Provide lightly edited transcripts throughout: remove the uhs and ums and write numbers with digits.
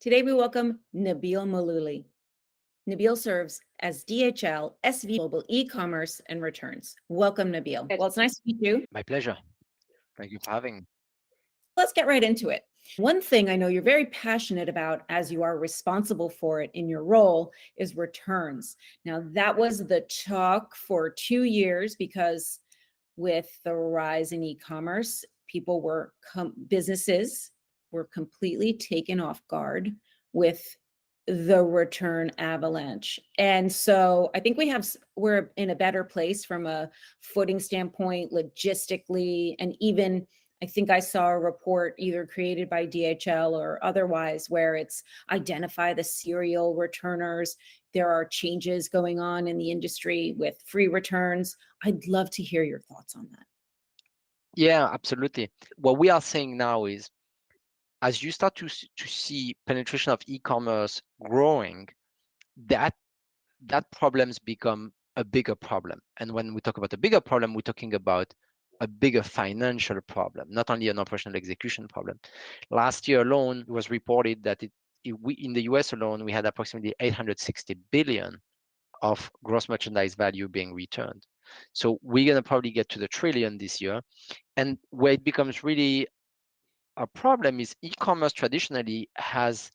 Today we welcome Nabil Malouli. Nabil serves as DHL SVP Global Ecommerce and Returns. Welcome, Nabil. Well, it's nice to meet you. My pleasure. Thank you for having me. Let's get right into it. One thing I know you're very passionate about, as you are responsible for it in your role, is returns. Now, that was the talk for 2 years because with the rise in e-commerce, businesses were completely taken off guard with the return avalanche. And so I think we're in a better place from a footing standpoint, logistically, and even I think I saw a report either created by DHL or otherwise where it's identify the serial returners. There are changes going on in the industry with free returns. I'd love to hear your thoughts on that. Yeah, absolutely. What we are saying now is, as you start to see penetration of e-commerce growing, that problems become a bigger problem. And when we talk about a bigger problem, we're talking about a bigger financial problem, not only an operational execution problem. Last year alone, it was reported that in the US alone, we had approximately 860 billion of gross merchandise value being returned. So we're going to probably get to the trillion this year. And where it becomes really a problem is e-commerce traditionally has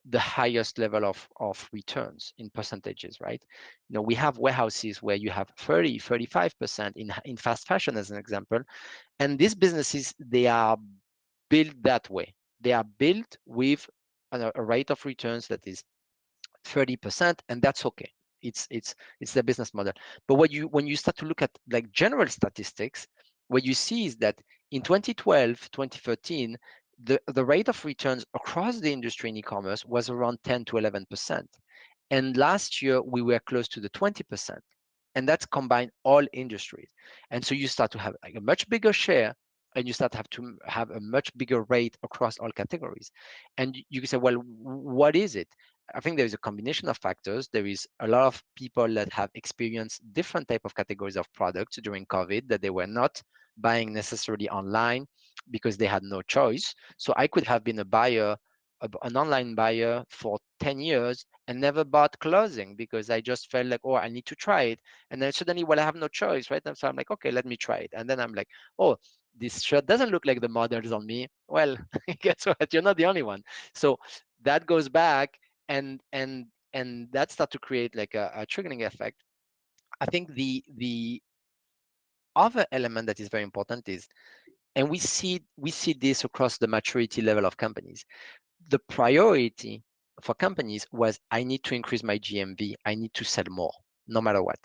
the highest level of returns in percentages, right? We have warehouses where you have 30, 35% in fast fashion, as an example. And these businesses, they are built that way. They are built with a rate of returns that is 30%, and that's okay. It's the business model. But when you start to look at like general statistics, what you see is that in 2012, 2013, the rate of returns across the industry in e-commerce was around 10 to 11%. And last year we were close to the 20%. And that's combined all industries. And so you start to have like a much bigger share, and you start to have a much bigger rate across all categories. And you can say, well, what is it? I think there is a combination of factors. There is a lot of people that have experienced different type of categories of products during COVID that they were not buying necessarily online because they had no choice. So I could have been a buyer, an online buyer for 10 years and never bought clothing because I just felt like, oh, I need to try it. And then suddenly, well, I have no choice, right? And so I'm like, okay, let me try it. And then I'm like, oh, this shirt doesn't look like the models on me. Well, guess what? You're not the only one. So that goes back and that start to create like a triggering effect. I think the other element that is very important is, and we see this across the maturity level of companies. The priority for companies was, I need to increase my GMV. I need to sell more, no matter what.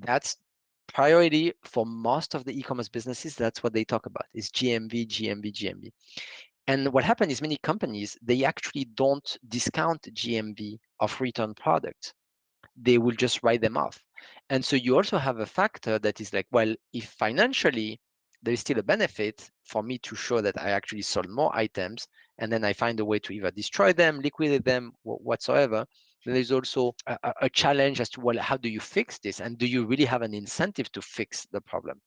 That's priority for most of the e-commerce businesses. That's what they talk about, is GMV, GMV, GMV. And what happened is many companies, they actually don't discount GMV of return products. They will just write them off. And so you also have a factor that is like, well, if financially there is still a benefit for me to show that I actually sold more items, and then I find a way to either destroy them, liquidate them, whatsoever, then there's also a challenge as to, well, how do you fix this? And do you really have an incentive to fix the problem?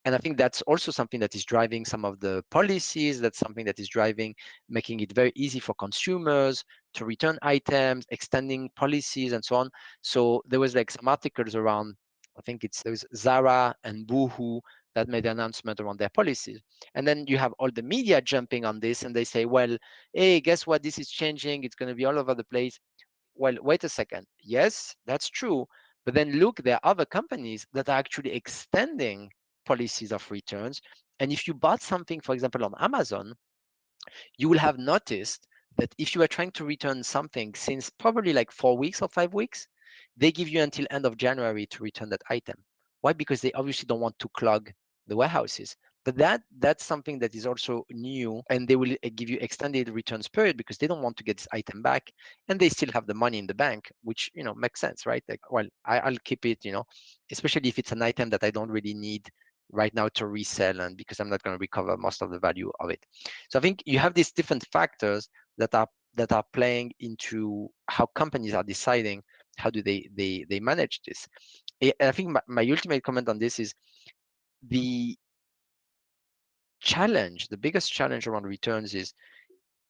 And I think that's also something that is driving some of the policies. That's something that is driving, making it very easy for consumers to return items, extending policies, and so on. So there was like some articles around, I think there was Zara and Boohoo that made an announcement around their policies. And then you have all the media jumping on this, and they say, well, hey, guess what? This is changing. It's going to be all over the place. Well, wait a second. Yes, that's true. But then look, there are other companies that are actually extending policies of returns. And if you bought something, for example, on Amazon, you will have noticed that if you are trying to return something since probably like 4 weeks or 5 weeks, they give you until end of January to return that item. Why? Because they obviously don't want to clog the warehouses. But that's something that is also new, and they will give you extended returns period because they don't want to get this item back, and they still have the money in the bank, which makes sense, right? Like, well, I'll keep it, especially if it's an item that I don't really need right now to resell, and because I'm not going to recover most of the value of it. So I think you have these different factors that are playing into how companies are deciding how do they manage this. I think my ultimate comment on this is the challenge, the biggest challenge around returns is,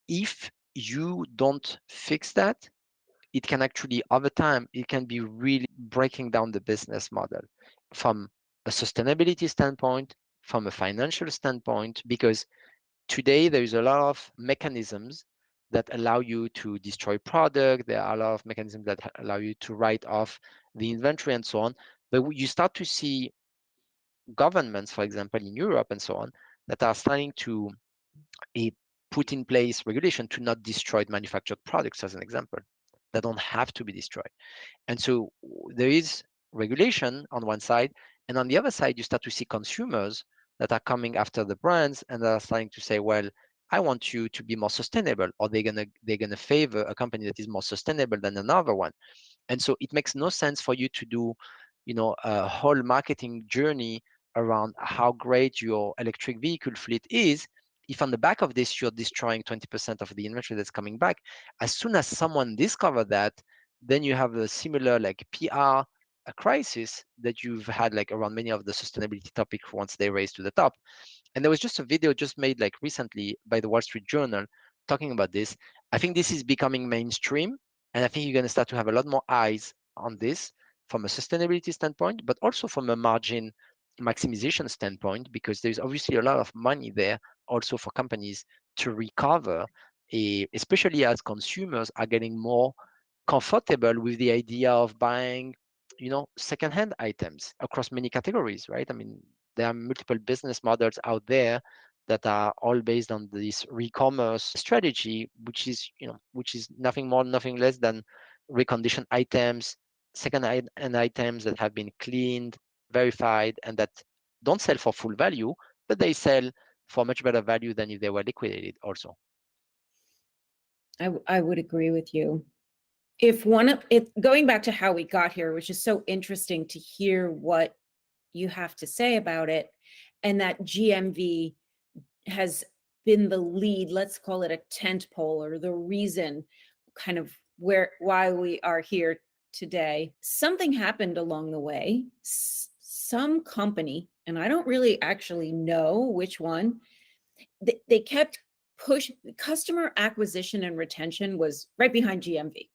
if you don't fix that, it can actually, over time, it can be really breaking down the business model from a sustainability standpoint, from a financial standpoint, because today there is a lot of mechanisms that allow you to destroy product. There are a lot of mechanisms that allow you to write off the inventory and so on. But you start to see governments, for example, in Europe and so on, that are starting to put in place regulation to not destroy manufactured products, as an example, that don't have to be destroyed. And so there is regulation on one side, and on the other side, you start to see consumers that are coming after the brands and are starting to say, well, I want you to be more sustainable, or they're gonna favor a company that is more sustainable than another one. And so it makes no sense for you to do, a whole marketing journey around how great your electric vehicle fleet is if on the back of this you're destroying 20% of the inventory that's coming back. As soon as someone discovers that, then you have a similar like PR crisis that you've had like around many of the sustainability topics once they raise to the top. And there was just a video just made like recently by the Wall Street Journal talking about this. I think this is becoming mainstream, and I think you're going to start to have a lot more eyes on this from a sustainability standpoint, but also from a margin maximization standpoint, because there's obviously a lot of money there also for companies to recover, especially as consumers are getting more comfortable with the idea of buying, secondhand items across many categories, right? I mean, there are multiple business models out there that are all based on this e-commerce strategy, which is nothing more, nothing less than reconditioned items, second-hand items that have been cleaned, verified, and that don't sell for full value, but they sell for much better value than if they were liquidated also. I would agree with you. If one of it, going back to how we got here, which is so interesting to hear what you have to say about it, and that GMV has been the lead, let's call it a tent pole, or the reason kind of why we are here today. Something happened along the way. Some company, and I don't really actually know which one, they kept customer acquisition and retention was right behind GMV.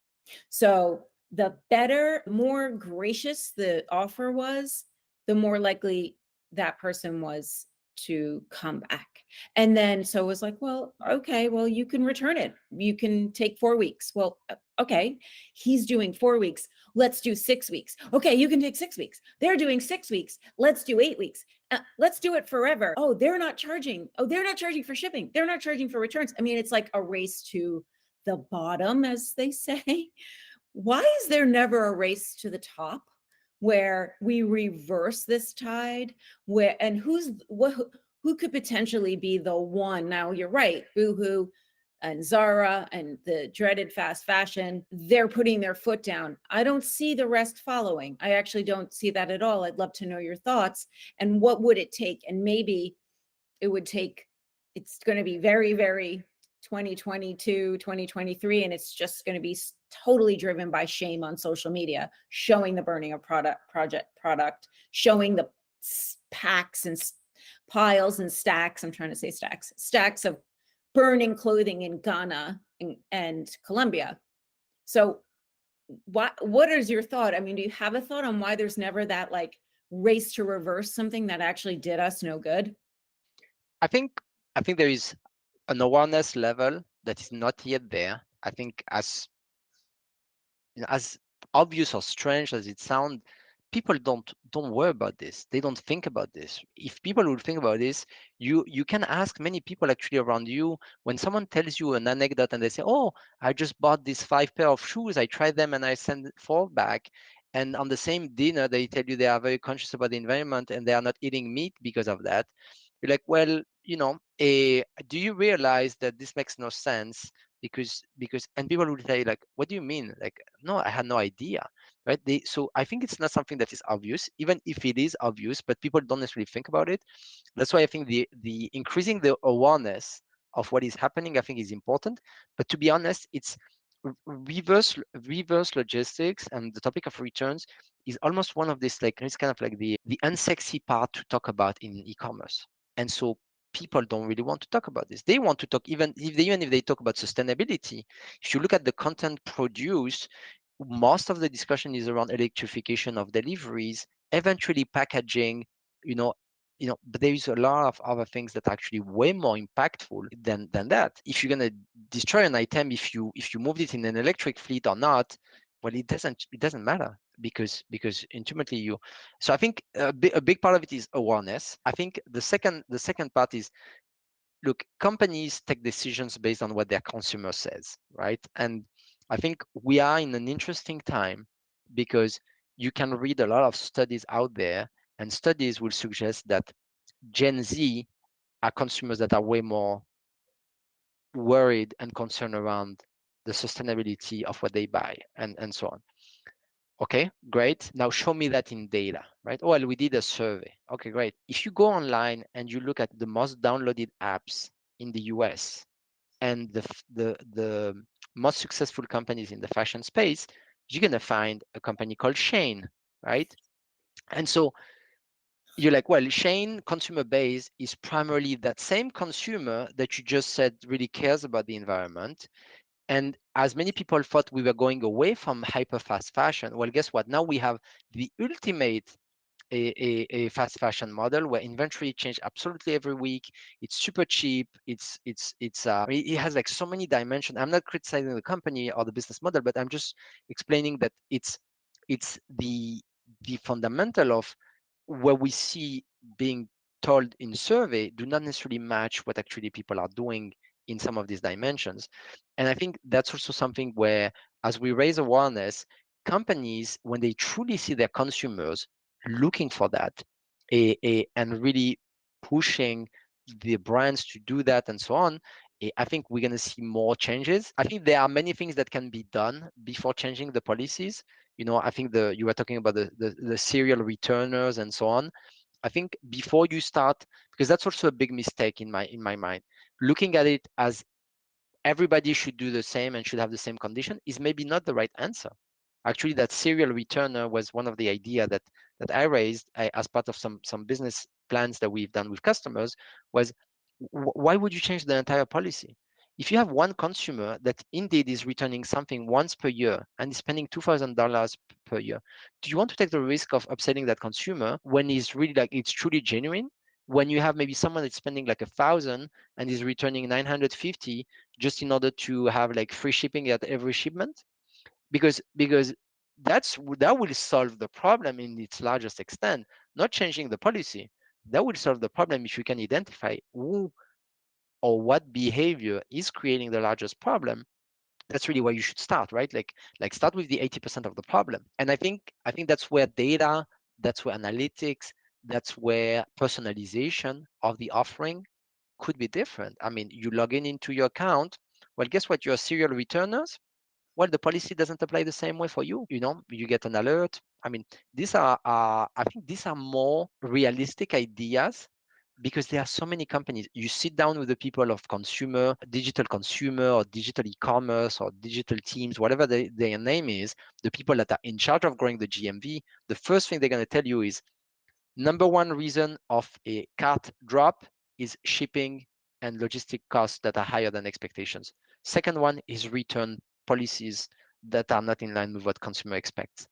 So the better, more gracious the offer was, the more likely that person was to come back. And then so it was like, well, okay, well, you can return it. You can take 4 weeks. Well, okay, he's doing 4 weeks. Let's do 6 weeks. Okay, you can take 6 weeks. They're doing 6 weeks. Let's do 8 weeks. Let's do it forever. Oh, they're not charging. Oh, they're not charging for shipping. They're not charging for returns. I mean, it's like a race to the bottom, as they say. Why is there never a race to the top where we reverse this tide? And who could potentially be the one? Now you're right, Boohoo and Zara and the dreaded fast fashion, they're putting their foot down. I don't see the rest following. I actually don't see that at all. I'd love to know your thoughts. And what would it take? And maybe it would take, it's going to be very, very 2022, 2023, and it's just going to be totally driven by shame on social media, showing the burning of product, showing the packs and piles and stacks. I'm trying to say stacks of burning clothing in Ghana and Colombia. So what is your thought? I mean, do you have a thought on why there's never that like race to reverse something that actually did us no good? I think there is an awareness level that is not yet there. I think as obvious or strange as it sounds, people don't worry about this. They don't think about this. If people would think about this, you can ask many people actually around you. When someone tells you an anecdote and they say, oh, I just bought these 5 pair of shoes, I tried them and I sent 4 back, and on the same dinner they tell you they are very conscious about the environment and they are not eating meat because of that, you're like, well, do you realize that this makes no sense? Because and people will say like, what do you mean? Like, no, I had no idea, right? So I think it's not something that is obvious, even if it is obvious, but people don't necessarily think about it. That's why I think the increasing the awareness of what is happening, I think, is important. But to be honest, it's reverse logistics, and the topic of returns is almost one of this, like, it's kind of like the unsexy part to talk about in e-commerce. And so people don't really want to talk about this. They want to talk, even if they talk about sustainability. If you look at the content produced, most of the discussion is around electrification of deliveries, eventually packaging, you know, but there is a lot of other things that are actually way more impactful than that. If you're gonna destroy an item, if you moved it in an electric fleet or not, well, it doesn't matter, because ultimately you. So I think a big part of it is awareness. I think the second part is, look, companies take decisions based on what their consumer says, right? And I think we are in an interesting time, because you can read a lot of studies out there, and studies will suggest that Gen Z are consumers that are way more worried and concerned around the sustainability of what they buy, and so on. Okay, great. Now show me that in data, right? Well, we did a survey. Okay, great. If you go online and you look at the most downloaded apps in the US, and the most successful companies in the fashion space, you're gonna find a company called Shane, right? And so you're like, well, Shane consumer base is primarily that same consumer that you just said really cares about the environment. And as many people thought we were going away from hyper fast fashion, well, guess what? Now we have the ultimate a fast fashion model where inventory change absolutely every week. It's super cheap. It has like so many dimensions. I'm not criticizing the company or the business model, but I'm just explaining that it's the fundamental of what we see being told in survey do not necessarily match what actually people are doing in some of these dimensions. And I think that's also something where, as we raise awareness, companies, when they truly see their consumers looking for that, and really pushing the brands to do that and so on, I think we're going to see more changes. I think there are many things that can be done before changing the policies. I think you were talking about the serial returners and so on. I think before you start, because that's also a big mistake in my mind, looking at it as everybody should do the same and should have the same condition is maybe not the right answer. Actually, that serial returner was one of the idea that I raised as part of some business plans that we've done with customers. Was why would you change the entire policy? If you have one consumer that indeed is returning something once per year and is spending $2,000 per year, do you want to take the risk of upselling that consumer when he's really like it's truly genuine? When you have maybe someone that's spending like 1,000 and is returning 950 just in order to have like free shipping at every shipment, because that will solve the problem in its largest extent, not changing the policy. That will solve the problem if you can identify who or what behavior is creating the largest problem. That's really where you should start, right? Like start with the 80% of the problem. And I think that's where data, that's where analytics, that's where personalization of the offering could be different. I mean, you log into your account. Well, guess what? You're serial returners. Well, the policy doesn't apply the same way for you. You get an alert. I mean, I think these are more realistic ideas, because there are so many companies. You sit down with the people of digital consumer, or digital e-commerce, or digital teams, whatever their name is, the people that are in charge of growing the GMV, the first thing they're going to tell you is, number one reason of a cart drop is shipping and logistic costs that are higher than expectations. Second one is return policies that are not in line with what consumer expects.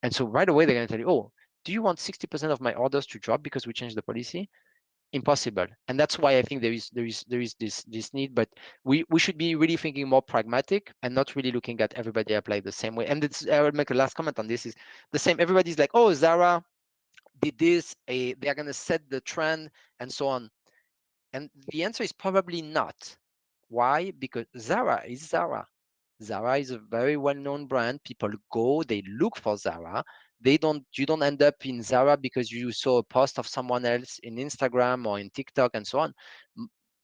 And so right away, they're going to tell you, oh, do you want 60% of my orders to drop because we changed the policy? Impossible. And that's why I think there is this need, but we should be really thinking more pragmatic and not really looking at everybody apply the same way. And I will make a last comment on this, is the same. Everybody's like, oh, Zara did this, they're going to set the trend and so on. And the answer is probably not. Why? Because Zara is Zara. Zara is a very well-known brand. People go, they look for Zara. You don't end up in Zara because you saw a post of someone else in Instagram or in TikTok and so on.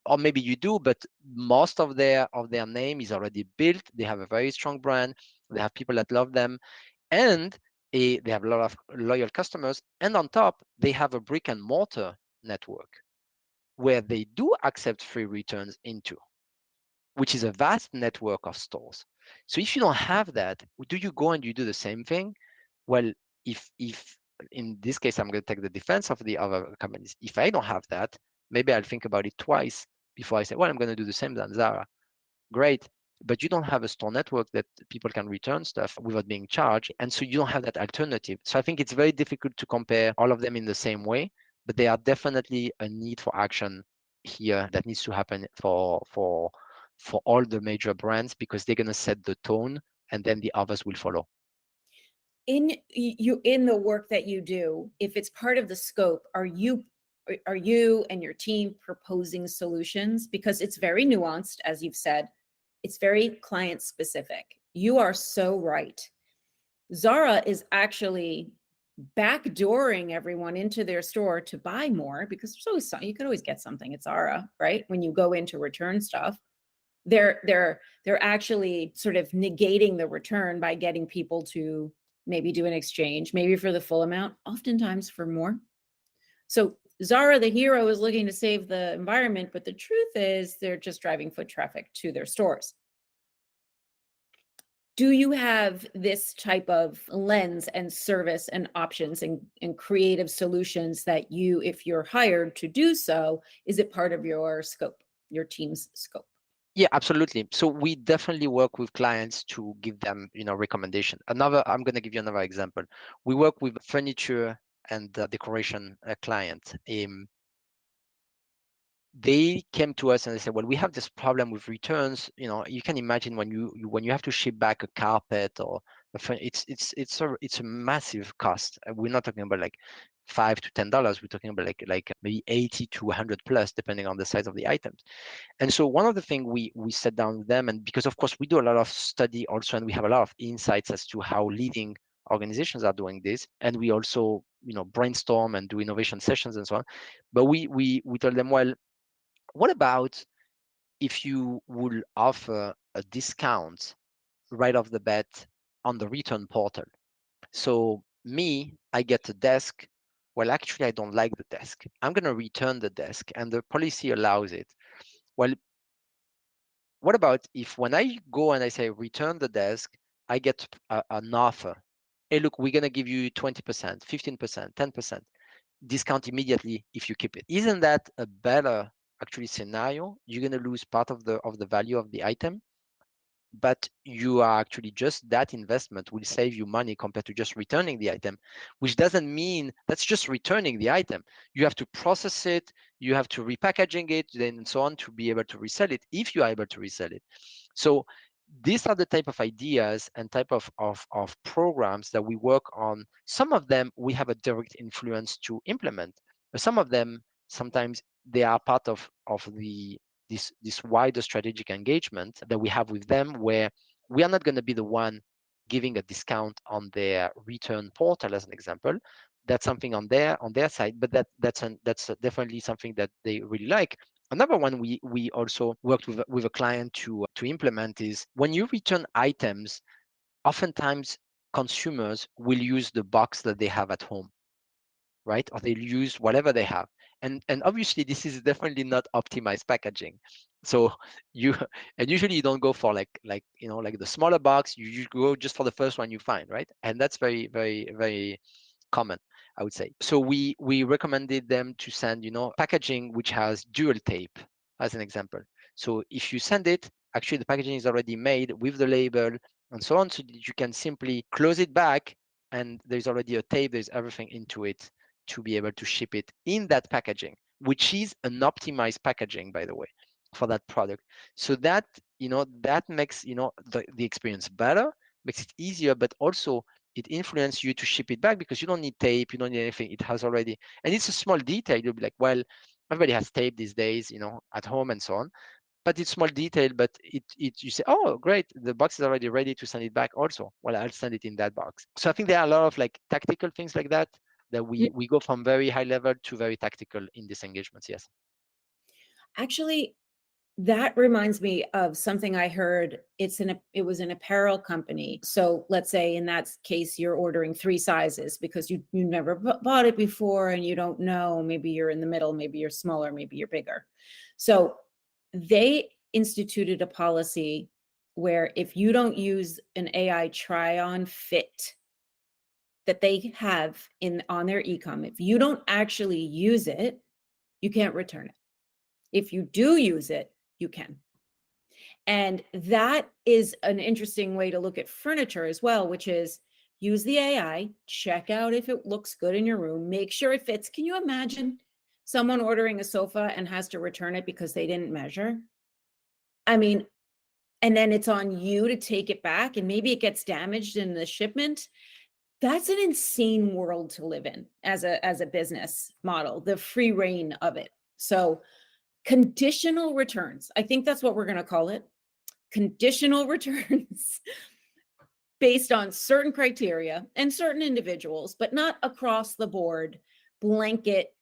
Or maybe you do, but most of their name is already built. They have a very strong brand. They have people that love them, and they have a lot of loyal customers. And on top, they have a brick and mortar network where they do accept free returns into, which is a vast network of stores. So if you don't have that, do you go and you do the same thing? Well, if in this case, I'm going to take the defense of the other companies. If I don't have that, maybe I'll think about it twice before I say, well, I'm going to do the same than Zara. Great. But you don't have a store network that people can return stuff without being charged. And so you don't have that alternative. So I think it's very difficult to compare all of them in the same way, but there are definitely a need for action here that needs to happen for all the major brands, because they're going to set the tone and then the others will follow. In the work that you do, if it's part of the scope, are you and your team proposing solutions? Because it's very nuanced, as you've said. It's very client specific. You are so right. Zara is actually backdooring everyone into their store to buy more, because there's always you could always get something at Zara, right? When you go in to return stuff, they're actually sort of negating the return by getting people to maybe do an exchange, maybe for the full amount, oftentimes for more. So Zara, the hero, is looking to save the environment, but the truth is they're just driving foot traffic to their stores. Do you have this type of lens and service and options and creative solutions that you, if you're hired to do so, is it part of your scope, your team's scope? Yeah, absolutely. So we definitely work with clients to give them, recommendation. I'm going to give you another example. We work with furniture and decoration client. They came to us and they said, well, we have this problem with returns. You can imagine when you have to ship back a carpet or it's a massive cost. We're not talking about like $5 to $10. We're talking about like maybe 80 to 100 plus, depending on the size of the items. And so one of the things we sat down with them, and because of course we do a lot of study also, and we have a lot of insights as to how leading organizations are doing this, and we also brainstorm and do innovation sessions and so on. But we told them, well, what about if you would offer a discount right off the bat on the return portal? So I get a desk. Well, actually, I don't like the desk. I'm going to return the desk, and the policy allows it. Well, what about if when I go and I say return the desk, I get an offer? Hey, look, we're going to give you 20%, 15%, 10% discount immediately if you keep it. Isn't that a better actually scenario? You're going to lose part of the value of the item, but you are actually just that investment will save you money compared to just returning the item, which doesn't mean that's just returning the item. You have to process it, you have to repackaging it, then and so on to be able to resell it if you are able to resell it. So these are the type of ideas and type of programs that we work on. Some of them we have a direct influence to implement, but some of them sometimes they are part of this wider strategic engagement that we have with them, where we are not going to be the one giving a discount on their return portal, as an example. That's something on their side, but that's definitely something that they really like. Another one we also worked with a client to implement is when you return items, oftentimes consumers will use the box that they have at home, right? Or they'll use whatever they have. And obviously this is definitely not optimized packaging. So usually you don't go for like the smaller box, you go just for the first one you find, right? And that's very, very, very common, I would say. So we recommended them to send, packaging which has dual tape, as an example. So if you send it, actually the packaging is already made with the label and so on, so that you can simply close it back and there's already a tape, there's everything into it to be able to ship it in that packaging, which is an optimized packaging, by the way, for that product. So that, that makes, the experience better, makes it easier, but also it influences you to ship it back because you don't need tape, you don't need anything. It has already, and it's a small detail. You'll be like, well, everybody has tape these days, at home and so on. But it's small detail, but you say, oh, great, the box is already ready to send it back also. Well, I'll send it in that box. So I think there are a lot of like tactical things like that we go from very high level to very tactical in these engagements. Yes. Actually, that reminds me of something I heard. It was an apparel company. So let's say in that case, you're ordering 3 sizes because you never bought it before and you don't know, maybe you're in the middle, maybe you're smaller, maybe you're bigger. So they instituted a policy where if you don't use an AI try-on fit that they have on their e-com, if you don't actually use it, you can't return it. If you do use it, you can. And that is an interesting way to look at furniture as well, which is use the AI, check out if it looks good in your room, make sure it fits. Can you imagine someone ordering a sofa and has to return it because they didn't measure? I mean, and then it's on you to take it back and maybe it gets damaged in the shipment. That's an insane world to live in as a business model, the free reign of it. So conditional returns, I think that's what we're going to call it. Conditional returns based on certain criteria and certain individuals, but not across the board blanket.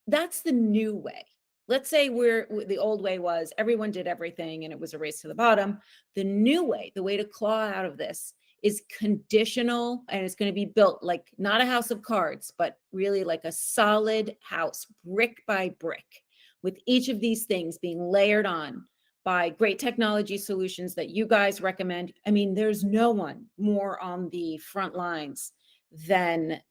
That's the new way. Let's say the old way was everyone did everything and it was a race to the bottom. The new way, the way to claw out of this is conditional, and it's going to be built like not a house of cards, but really like a solid house, brick by brick, with each of these things being layered on by great technology solutions that you guys recommend. I mean, there's no one more on the front lines than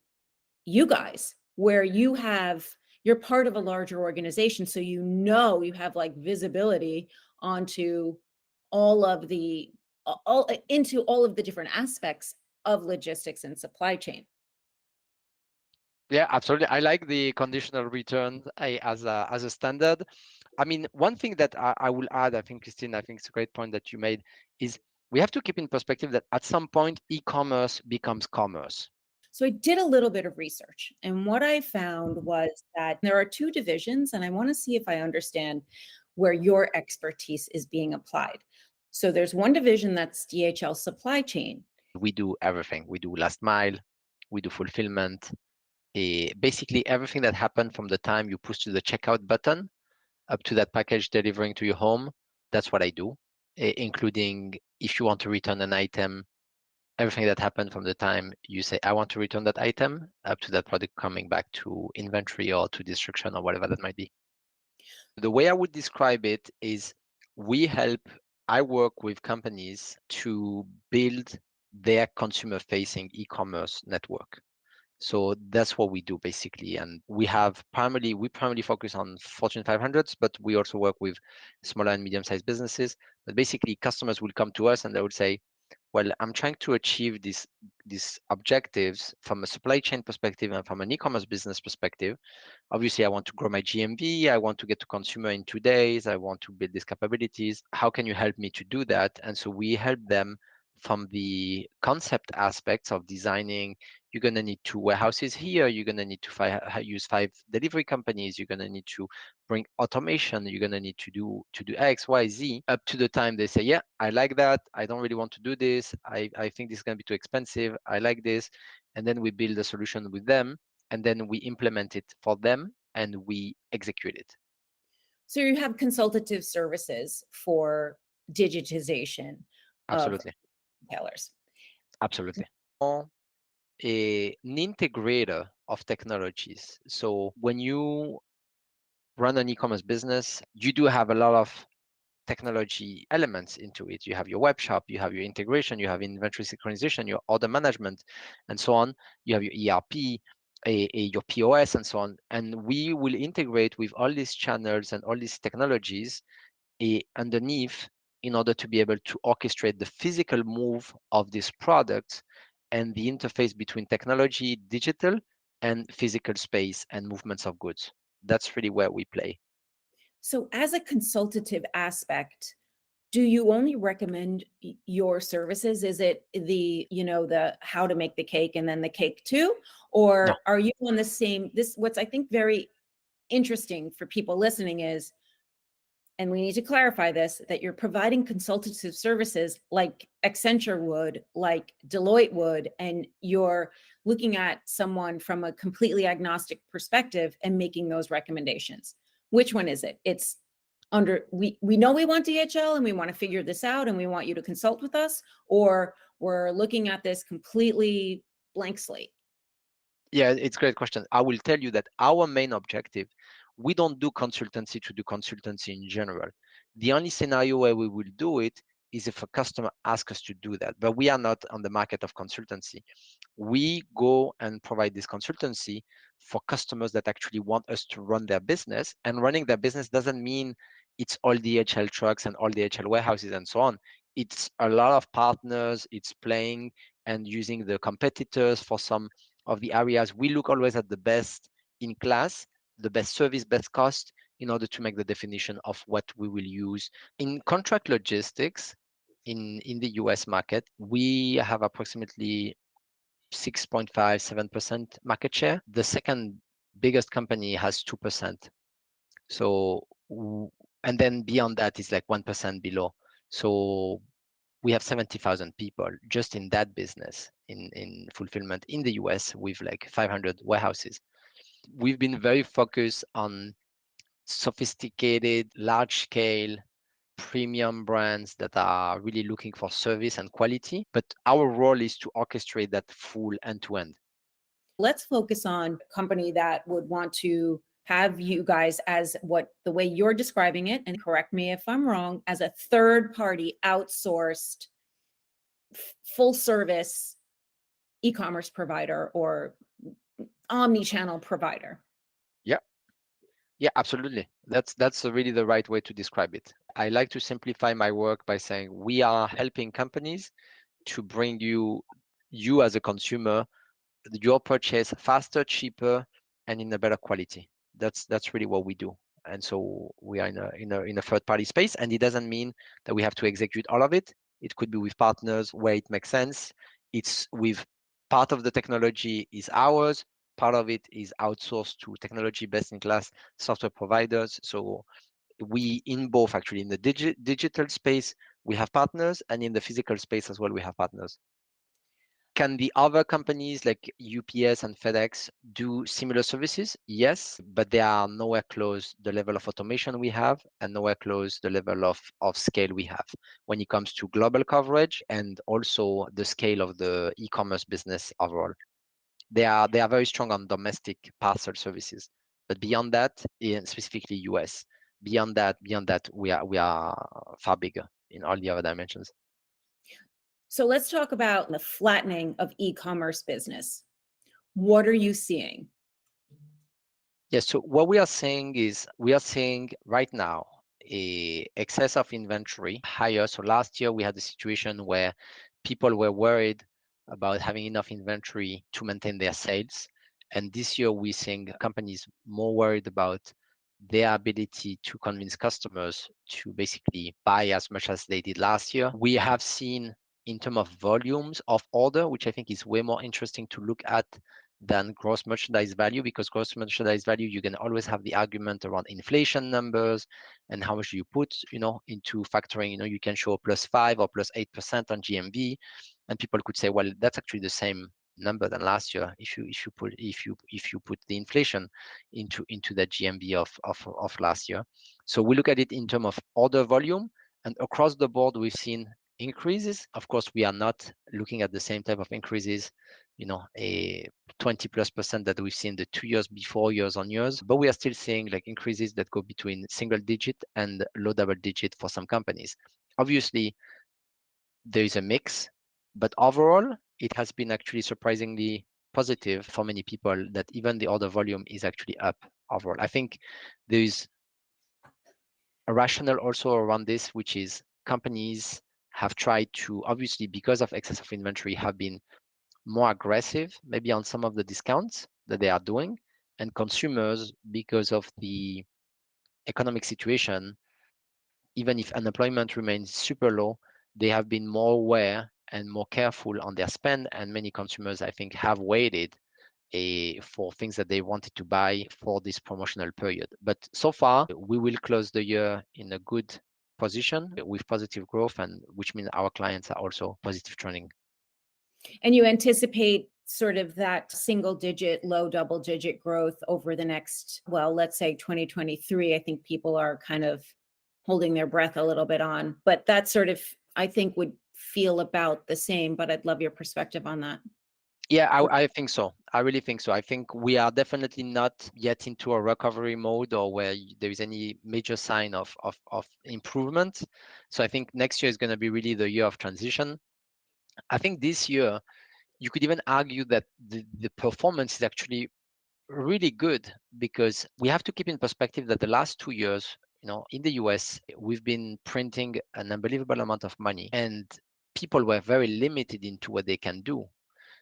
you guys, where you're part of a larger organization. So you have like visibility onto all of the all of the different aspects of logistics and supply chain. Yeah, absolutely. I like the conditional return as a standard. I mean, one thing that I will add, I think, Christine, I think it's a great point that you made, is we have to keep in perspective that at some point, e-commerce becomes commerce. So I did a little bit of research, and what I found was that there are two divisions, and I want to see if I understand where your expertise is being applied. So there's one division that's DHL Supply Chain. We do everything. We do last mile, we do fulfillment, basically everything that happened from the time you push to the checkout button up to that package delivering to your home. That's what I do, including if you want to return an item, everything that happened from the time you say, I want to return that item, up to that product coming back to inventory or to destruction or whatever that might be. The way I would describe it is I work with companies to build their consumer-facing e-commerce network. So that's what we do basically. And we primarily focus on Fortune 500s, but we also work with smaller and medium-sized businesses. But basically customers will come to us and they would say, well, I'm trying to achieve these objectives from a supply chain perspective and from an e-commerce business perspective. Obviously, I want to grow my GMV. I want to get to consumer in 2 days. I want to build these capabilities. How can you help me to do that? And so we help them from the concept aspects of designing. You're going to need 2 warehouses here. You're going to need to use 5 delivery companies. You're going to need to bring automation. You're going to need to do X, Y, Z, up to the time they say, yeah, I like that. I don't really want to do this. I think this is going to be too expensive. I like this. And then we build a solution with them, and then we implement it for them and we execute it. So you have consultative services for digitization Absolutely. of retailers. Absolutely. An integrator of technologies. So when you run an e-commerce business, you do have a lot of technology elements into it. You have your web shop, you have your integration, you have inventory synchronization, your order management, and so on. You have your ERP, your POS, and so on. And we will integrate with all these channels and all these technologies underneath in order to be able to orchestrate the physical move of these products and the interface between technology, digital, and physical space and movements of goods. That's really where we play. So as a consultative aspect, do you only recommend your services? Is it the how to make the cake and then the cake too? Or No. are you on the same, what's I think very interesting for people listening is, and we need to clarify this, that you're providing consultative services like Accenture would, like Deloitte would, and you're looking at someone from a completely agnostic perspective and making those recommendations. Which one is it? It's we know we want DHL and we want to figure this out and we want you to consult with us, or we're looking at this completely blank slate? Yeah, it's a great question. I will tell you that our main objective, we don't do consultancy to do consultancy in general. The only scenario where we will do it is if a customer asks us to do that. But we are not on the market of consultancy. We go and provide this consultancy for customers that actually want us to run their business. And running their business doesn't mean it's all DHL trucks and all DHL warehouses and so on. It's a lot of partners. It's playing and using the competitors for some of the areas. We look always at the best in class, the best service, best cost, in order to make the definition of what we will use. In contract logistics, in the US market, we have approximately 6.5, 7% market share. The second biggest company has 2%. So, and then beyond that is like 1% below. So we have 70,000 people just in that business in fulfillment in the US with like 500 warehouses. We've been very focused on sophisticated, large scale, premium brands that are really looking for service and quality. But our role is to orchestrate that full end to end. Let's focus on a company that would want to have you guys as the way you're describing it, and correct me if I'm wrong, as a third party outsourced full service e-commerce provider or omni-channel provider. Yeah, absolutely. That's really the right way to describe it. I like to simplify my work by saying we are helping companies to bring you as a consumer your purchase faster, cheaper, and in a better quality. That's really what we do. And so we are in a third party space, and it doesn't mean that we have to execute all of it. It could be with partners where it makes sense. It's with part of the technology is ours, part of it is outsourced to technology best in class software providers. So we in both actually in the digital space we have partners, and in the physical space as well we have partners. Can the other companies like UPS and FedEx do similar services? Yes, but they are nowhere close the level of automation we have and nowhere close the level of scale we have when it comes to global coverage and also the scale of the e-commerce business overall. They are very strong on domestic parcel services, but beyond that, in specifically US, beyond that, we are far bigger in all the other dimensions. So let's talk about the flattening of e-commerce business. What are you seeing? Yes, so what we are saying is we are seeing right now a excess of inventory higher. So last year we had a situation where people were worried about having enough inventory to maintain their sales. And this year we're seeing companies more worried about their ability to convince customers to basically buy as much as they did last year. We have seen in terms of volumes of order, which I think is way more interesting to look at than gross merchandise value, because gross merchandise value, you can always have the argument around inflation numbers and how much you put, into factoring. You can show +5 or +8% on GMV, and people could say, well, that's actually the same number than last year if you put the inflation into the GMV of last year. So we look at it in terms of order volume, and across the board we've seen increases. Of course, we are not looking at the same type of increases, a 20+% that we've seen the 2 years before, years on years, but we are still seeing like increases that go between single digit and low double digit for some companies. Obviously, there is a mix, but overall, it has been actually surprisingly positive for many people that even the order volume is actually up overall. I think there is a rationale also around this, which is companies have tried to, obviously, because of excess of inventory, have been more aggressive, maybe on some of the discounts that they are doing. And consumers, because of the economic situation, even if unemployment remains super low, they have been more aware and more careful on their spend. And many consumers, I think, have waited for things that they wanted to buy for this promotional period. But so far, we will close the year in a good position with positive growth, and which means our clients are also positive trending. And you anticipate sort of that single digit, low double digit growth over the next, well, let's say 2023. I think people are kind of holding their breath a little bit on, but that sort of, I think, would feel about the same, but I'd love your perspective on that. Yeah, I think so. I really think so. I think we are definitely not yet into a recovery mode or where there is any major sign of improvement. So I think next year is going to be really the year of transition. I think this year, you could even argue that the performance is actually really good because we have to keep in perspective that the last 2 years, in the US, we've been printing an unbelievable amount of money and people were very limited into what they can do.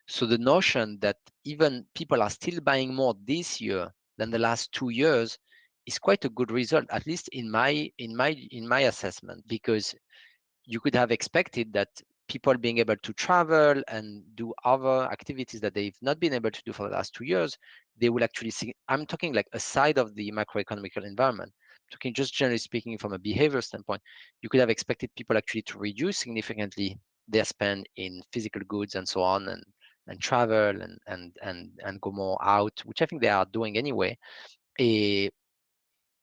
So the notion that even people are still buying more this year than the last 2 years is quite a good result, at least in my assessment, because you could have expected that people being able to travel and do other activities that they've not been able to do for the last 2 years, they will actually see. I'm talking like aside of the macroeconomical environment, talking just generally speaking from a behavior standpoint, you could have expected people actually to reduce significantly their spend in physical goods and so on, and travel and go more out, which I think they are doing anyway. Eh,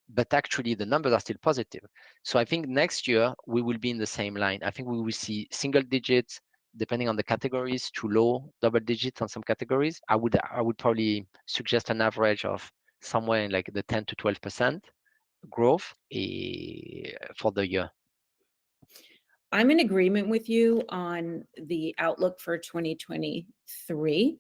but actually the numbers are still positive. So I think next year we will be in the same line. I think we will see single digits, depending on the categories, to low double digits on some categories. I would probably suggest an average of somewhere in like the 10 to 12% growth for the year. I'm in agreement with you on the outlook for 2023.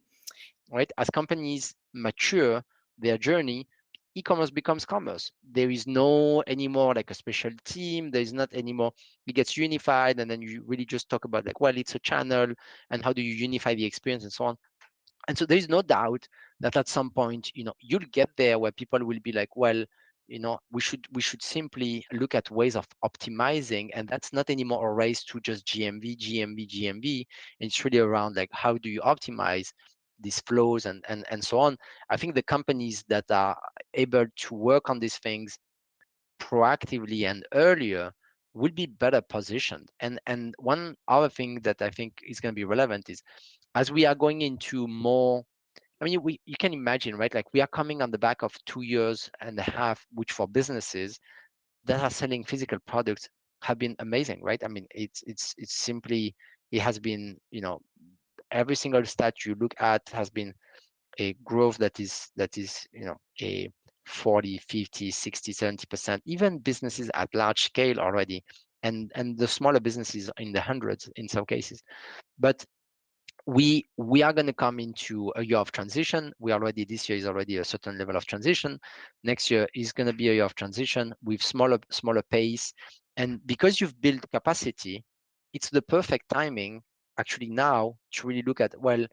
Right? As companies mature their journey, e-commerce becomes commerce. There is no anymore like a special team. There is not anymore. It gets unified, and then you really just talk about like, well, it's a channel, and how do you unify the experience and so on. And so there is no doubt that at some point, you'll get there where people will be like, well, we should simply look at ways of optimizing, and that's not anymore a race to just GMV. And it's really around like, how do you optimize these flows and so on. I think the companies that are able to work on these things proactively and earlier will be better positioned. And one other thing that I think is going to be relevant is, as we are going into more, I mean, you can imagine, right? Like, we are coming on the back of 2 years and a half, which for businesses that are selling physical products have been amazing, right? I mean, it's simply, it has been, every single stat you look at has been a growth that is a 40, 50, 60, 70%, even businesses at large scale already, and the smaller businesses in the hundreds in some cases. But we are going to come into a year of transition. This year is already a certain level of transition. Next year is going to be a year of transition with smaller pace. And because you've built capacity, it's the perfect timing actually now to really look at, well,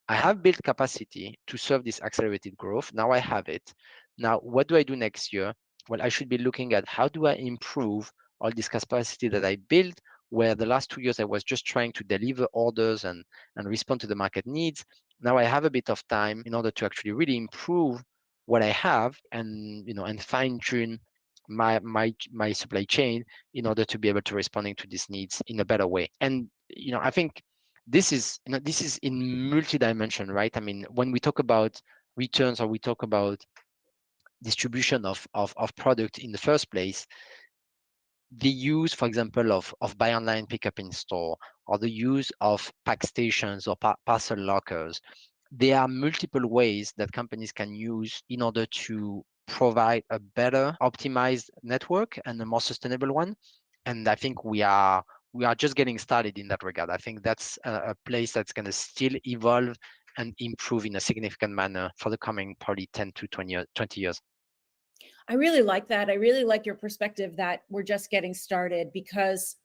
I have built capacity to serve this accelerated growth. Now I have it. Now, what do I do next year? Well, I should be looking at, how do I improve all this capacity that I built, where the last 2 years I was just trying to deliver orders and respond to the market needs. Now I have a bit of time in order to actually really improve what I have, and fine tune my supply chain in order to be able to responding to these needs in a better way. And I think this is in multi-dimension, right? I mean, when we talk about returns, or we talk about distribution of product in the first place, the use, for example, of buy online, pick up in store, or the use of pack stations or parcel lockers, there are multiple ways that companies can use in order to provide a better optimized network and a more sustainable one. And I think we are just getting started in that regard. I think that's a place that's going to still evolve and improve in a significant manner for the coming probably 10 to 20 years. I really like that. I really like your perspective that we're just getting started because,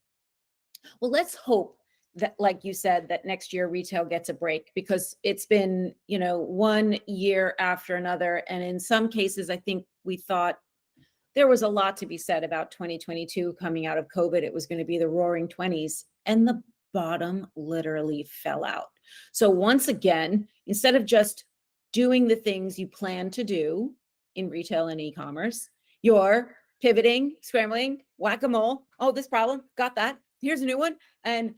well, let's hope that, like you said, that next year retail gets a break, because it's been, 1 year after another. And in some cases, I think we thought there was a lot to be said about 2022 coming out of COVID. It was going to be the roaring 20s, and the bottom literally fell out. So once again, instead of just doing the things you plan to do in retail and e-commerce, you're pivoting, scrambling, whack-a-mole. Oh, this problem, got that. Here's a new one. And,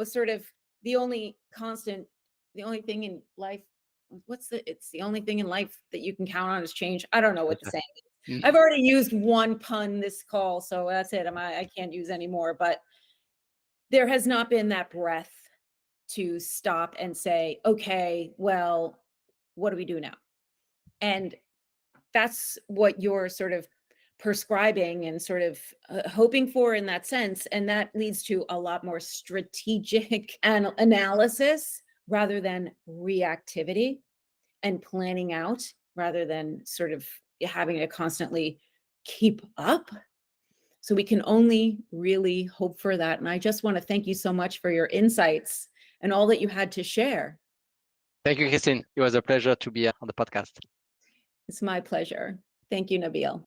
sort of the only constant, the only thing in life, it's the only thing in life that you can count on is change. I don't know what the saying is. I've already used one pun this call, so that's it. I can't use any more, but there has not been that breath to stop and say, okay, well, what do we do now? And that's what you're sort of prescribing and sort of hoping for in that sense. And that leads to a lot more strategic analysis rather than reactivity, and planning out rather than sort of having to constantly keep up. So we can only really hope for that. And I just want to thank you so much for your insights and all that you had to share. Thank you, Christine. It was a pleasure to be on the podcast. It's my pleasure. Thank you, Nabil.